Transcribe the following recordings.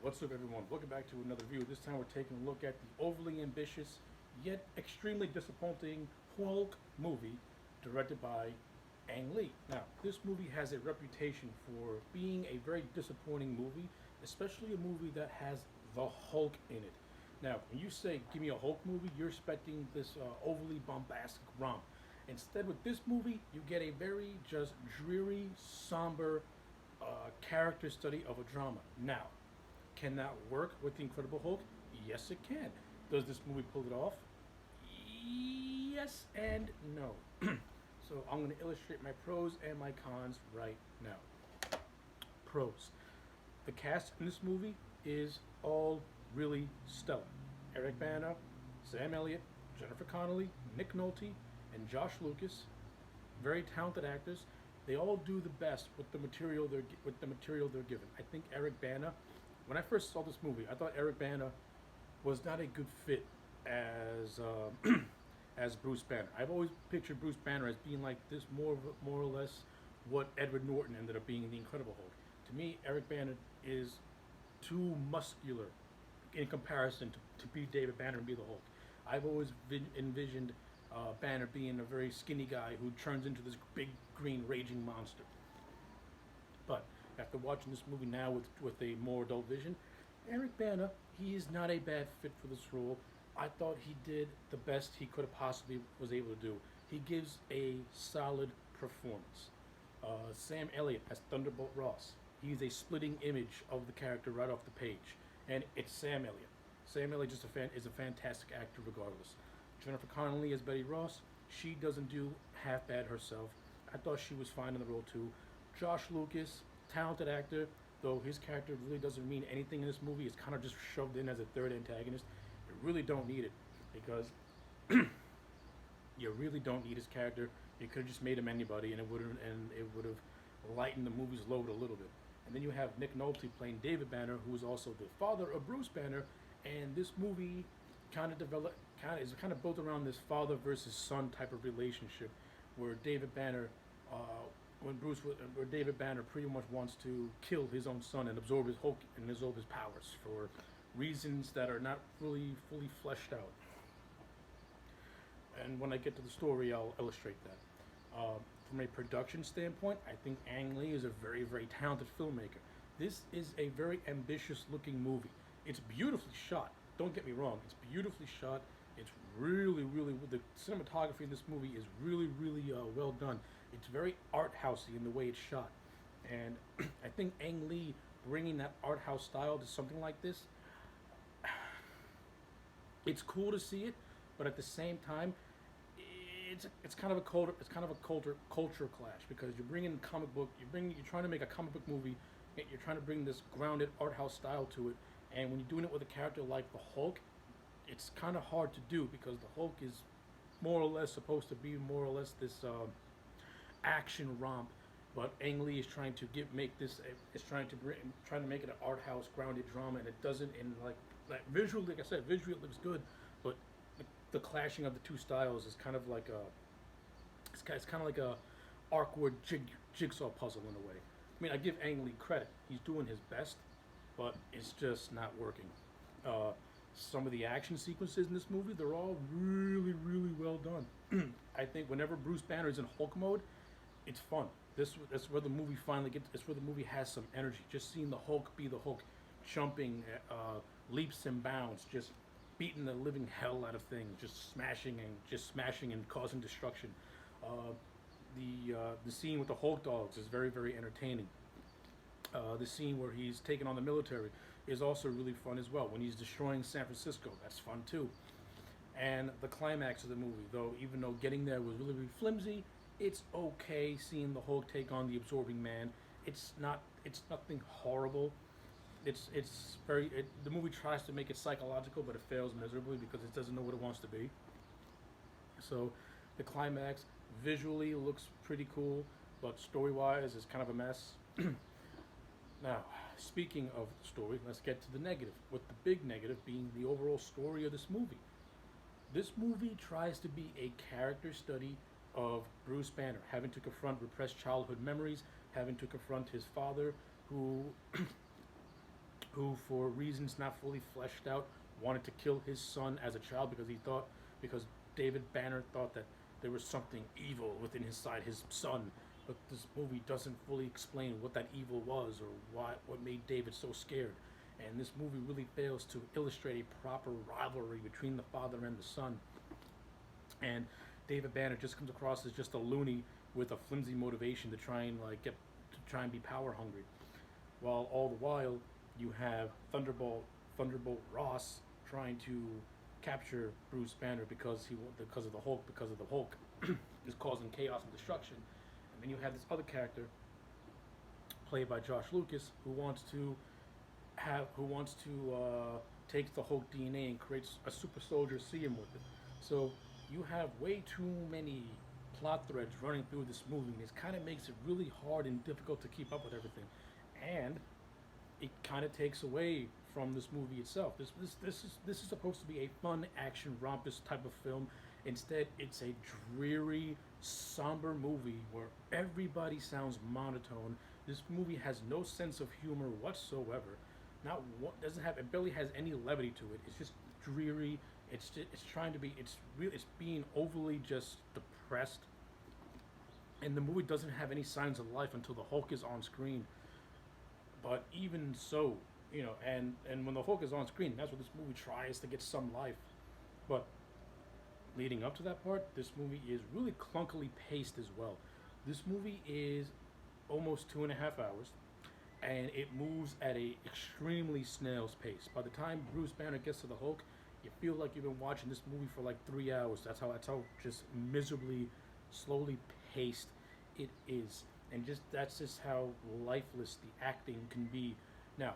What's up, everyone? Welcome back to another review. This time we're taking a look at the overly ambitious yet extremely disappointing Hulk movie directed by Ang Lee. Now, this movie has a reputation for being a very disappointing movie, especially a movie that has the Hulk in it. Now, when you say give me a Hulk movie, you're expecting this overly bombastic romp. Instead, with this movie, you get a very just dreary, somber character study of a drama. Now, can that work with the Incredible Hulk? Yes, it can. Does this movie pull it off? Yes and no. So I'm going to illustrate my pros and my cons right now. Pros. The cast in this movie is all really stellar. Eric Bana, Sam Elliott, Jennifer Connelly, Nick Nolte, and Josh Lucas, very talented actors. They all do the best with the material they're given. I think Eric Bana, when I first saw this movie, I thought Eric Bana was not a good fit as as Bruce Banner. I've always pictured Bruce Banner as being like this, more or less what Edward Norton ended up being in the Incredible Hulk. To me, Eric Bana is too muscular in comparison to be David Banner and be the Hulk. I've always envisioned Banner being a very skinny guy who turns into this big green raging monster. But after watching this movie now with a more adult vision, Eric Bana, he is not a bad fit for this role. I thought he did the best he could have possibly was able to do. He gives a solid performance. Sam Elliott as Thunderbolt Ross. He's a splitting image of the character right off the page, and it's Sam Elliott. Sam Elliott is a fantastic actor regardless. Jennifer Connelly as Betty Ross. She doesn't do half bad herself. I thought she was fine in the role too. Josh Lucas, talented actor, though his character really doesn't mean anything in this movie. It's kind of just shoved in as a third antagonist. You really don't need it because you really don't need his character. You could have just made him anybody, and it would have lightened the movie's load a little bit. And then you have Nick Nolte playing David Banner, who is also the father of Bruce Banner. And this movie is kind of built around this father versus son type of relationship, where David Banner, where David Banner pretty much wants to kill his own son and absorb his Hulk and absorb his powers for reasons that are not really fully fleshed out. And when I get to the story, I'll illustrate that. From a production standpoint, I think Ang Lee is a very, very talented filmmaker. This is a very ambitious looking movie. It's beautifully shot. Don't get me wrong. It's beautifully shot. It's really, the cinematography in this movie is really well done. It's very art housey in the way it's shot. And I think Ang Lee bringing that art house style to something like this, it's cool to see it, but at the same time, it's kind of a culture clash because you're bringing you're trying to make a comic book movie, yet you're trying to bring this grounded art house style to it, and when you're doing it with a character like the Hulk, it's kind of hard to do because the Hulk is more or less supposed to be more or less this action romp, but Ang Lee is trying to trying to make it an art house grounded drama, and it doesn't. And like visually, like I said, visually it looks good, but the clashing of the two styles is kind of like it's kind of like a awkward jigsaw puzzle in a way. I mean, I give Ang Lee credit; he's doing his best, but it's just not working. Some of the action sequences in this movie, they're all really well done. I think whenever Bruce Banner is in Hulk mode, it's fun. That's where the movie finally gets. It's where the movie has some energy. Just seeing the Hulk be the Hulk, jumping leaps and bounds, just beating the living hell out of things, just smashing and causing destruction. The scene with the Hulk dogs is very entertaining. The scene where he's taking on the military is also really fun as well. When he's destroying San Francisco, that's fun too. And the climax of the movie, even though getting there was really flimsy, it's okay seeing the Hulk take on the Absorbing Man. It's nothing horrible. The movie tries to make it psychological, but it fails miserably because it doesn't know what it wants to be. So the climax visually looks pretty cool, but story-wise is kind of a mess. Now, speaking of the story, let's get to the negative, with the big negative being the overall story of this movie. This movie tries to be a character study of Bruce Banner, having to confront repressed childhood memories, having to confront his father, who who, for reasons not fully fleshed out, wanted to kill his son as a child because David Banner thought that there was something evil within his son. But this movie doesn't fully explain what that evil was or what made David so scared. And this movie really fails to illustrate a proper rivalry between the father and the son. And David Banner just comes across as just a loony with a flimsy motivation to try and be power hungry. While all the while you have Thunderbolt Ross trying to capture Bruce Banner because of the Hulk is causing chaos and destruction. And then you have this other character played by Josh Lucas who wants to take the Hulk DNA and creates a super soldier serum with it. So you have way too many plot threads running through this movie, and it kind of makes it really hard and difficult to keep up with everything. And it kind of takes away from this movie itself. This is supposed to be a fun action rompus type of film. Instead, it's a dreary, somber movie where everybody sounds monotone. This movie has no sense of humor whatsoever. Not what doesn't have it barely has any levity to it. It's just dreary. It's being overly just depressed. And the movie doesn't have any signs of life until the Hulk is on screen. But even so, and when the Hulk is on screen, that's what this movie tries to get some life. But leading up to that part, this movie is really clunkily paced as well. This movie is almost 2.5 hours, and it moves at a extremely snail's pace. By the time Bruce Banner gets to the Hulk, you feel like you've been watching this movie for like 3 hours. That's how just miserably, slowly paced it is. And that's just how lifeless the acting can be. Now,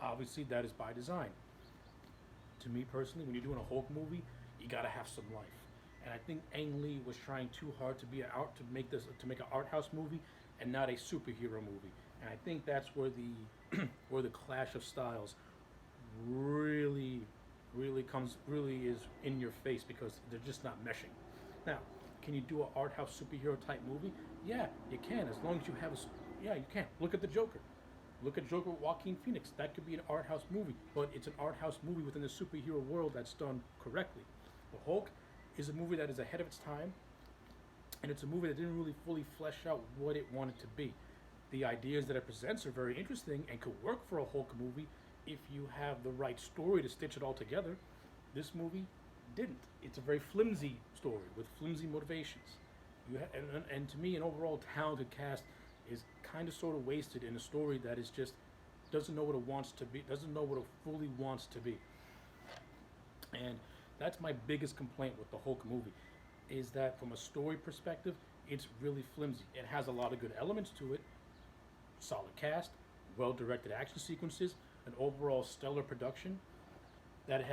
obviously that is by design. To me personally, when you're doing a Hulk movie, you gotta have some life. And I think Ang Lee was trying too hard to make an art house movie and not a superhero movie. And I think that's where the clash of styles really is in your face, because they're just not meshing. Now, can you do an art house superhero type movie? Yeah, you can, as long as you have yeah, you can. Look at the Joker. Look at Joker with Joaquin Phoenix. That could be an art house movie, but it's an art house movie within the superhero world that's done correctly. The Hulk is a movie that is ahead of its time, and it's a movie that didn't really fully flesh out what it wanted to be. The ideas that it presents are very interesting and could work for a Hulk movie if you have the right story to stitch it all together. This movie didn't. It's a very flimsy story with flimsy motivations. And to me, an overall talented cast is kind of sort of wasted in a story that is just doesn't know what it wants to be, doesn't know what it fully wants to be. And that's my biggest complaint with the Hulk movie, is that from a story perspective, it's really flimsy. It has a lot of good elements to it, solid cast, well-directed action sequences, an overall stellar production that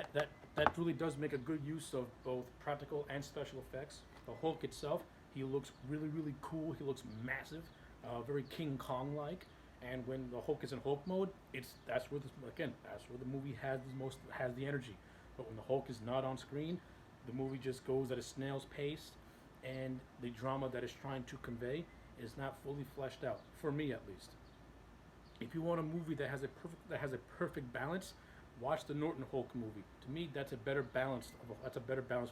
really does make a good use of both practical and special effects. The Hulk itself, he looks really, really cool. He looks massive, very King Kong-like. And when the Hulk is in Hulk mode, that's where the movie has the energy. But when the Hulk is not on screen, the movie just goes at a snail's pace, and the drama that it's trying to convey is not fully fleshed out, for me at least. If you want a movie that has a perfect balance, watch the Norton Hulk movie. To me, that's a better balanced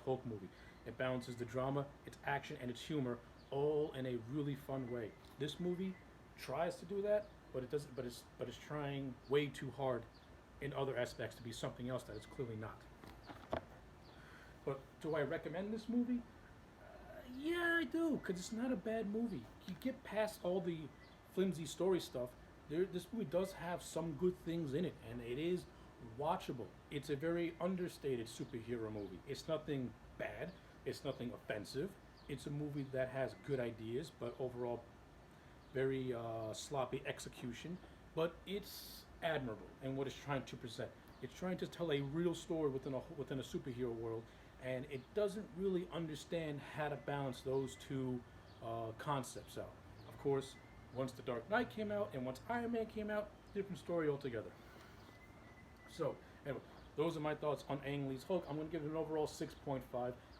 Hulk movie. It balances the drama, its action, and its humor all in a really fun way. This movie tries to do that, but it doesn't. But it's trying way too hard in other aspects to be something else that it's clearly not. But do I recommend this movie? Yeah, I do, because it's not a bad movie. You get past all the flimsy story stuff. This movie does have some good things in it, and it is watchable. It's a very understated superhero movie. It's nothing bad. It's nothing offensive. It's a movie that has good ideas, but overall very sloppy execution. But it's admirable in what it's trying to present. It's trying to tell a real story within a superhero world, and it doesn't really understand how to balance those two concepts out. Of course, once The Dark Knight came out and once Iron Man came out, different story altogether. So, anyway, those are my thoughts on Ang Lee's Hulk. I'm going to give it an overall 6.5.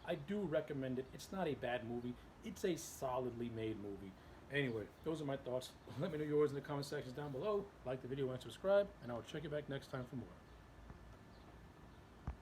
I do recommend it. It's not a bad movie. It's a solidly made movie. Anyway, those are my thoughts. Let me know yours in the comment sections down below. Like the video and subscribe, and I'll check you back next time for more.